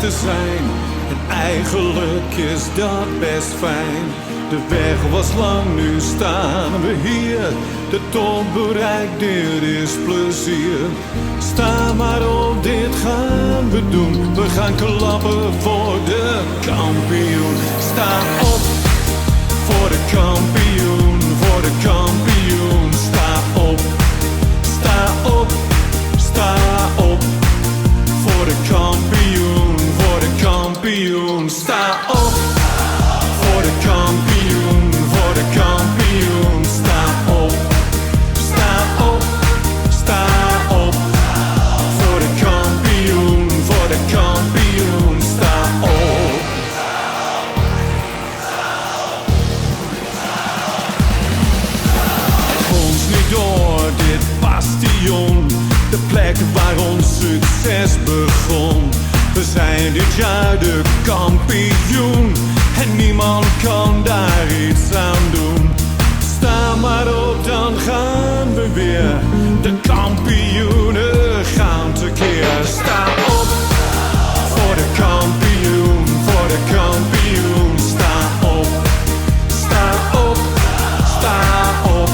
te zijn. En eigenlijk is dat best fijn. De weg was lang, nu staan we hier. De top bereikt, dit is plezier. Sta maar op, dit gaan we doen. We gaan klappen voor de kampioen. Sta op voor de kampioen, voor de kampioen. Sta op, sta op, sta op. Voor de kampioen, voor de kampioen. Sta op voor de kampioen, voor de kampioen. Sta op, sta op, sta op. Voor de kampioen, voor de kampioen. Sta op. Ons nu door dit bastion, de plek waar ons succes begon. We zijn dit jaar de kampioen en niemand kan daar iets aan doen. Sta maar op, dan gaan we weer. De kampioenen gaan tekeer. Sta op voor de kampioen, voor de kampioen. Sta op, sta op, sta op.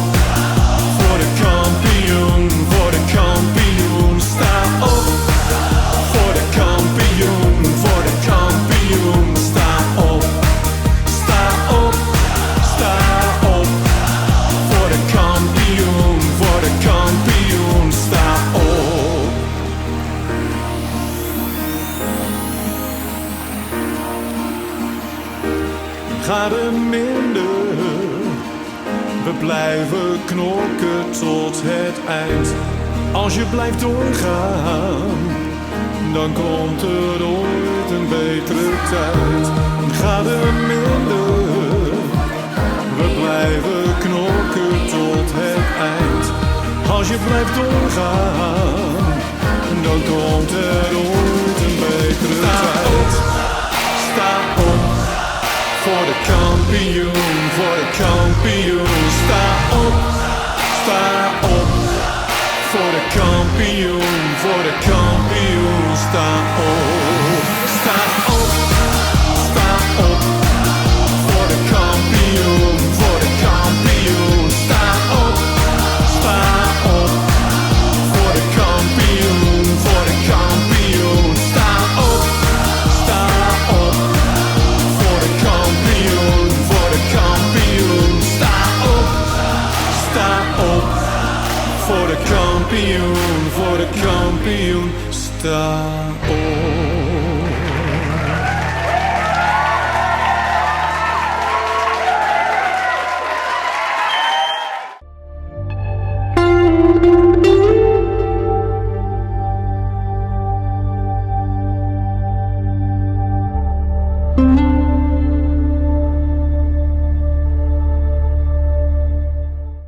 Voor de kampioen, voor de kampioen. Sta op voor de kampioen, voor de kampioen. Sta op, sta op, sta op. Voor de kampioen, voor de kampioen. Sta op. Gaat er minder, we blijven knokken tot het eind. Als je blijft doorgaan, dan komt er ooit een betere tijd. Gaat er minder, we blijven knokken tot het eind. Als je blijft doorgaan, dan komt er ooit een betere tijd. Sta op voor de kampioen, voor de kampioen. Sta op, sta op. Voor de kampioen, voor de kampioen. Sta op, sta op, sta op. Voor de kampioen, voor de kampioen. Sta op, sta op. Voor de kampioen, voor de kampioen. Sta op, sta op. Voor de kampioen, voor de kampioen. Sta op, sta op. Voor de kampioen, voor de kampioen. Sta op.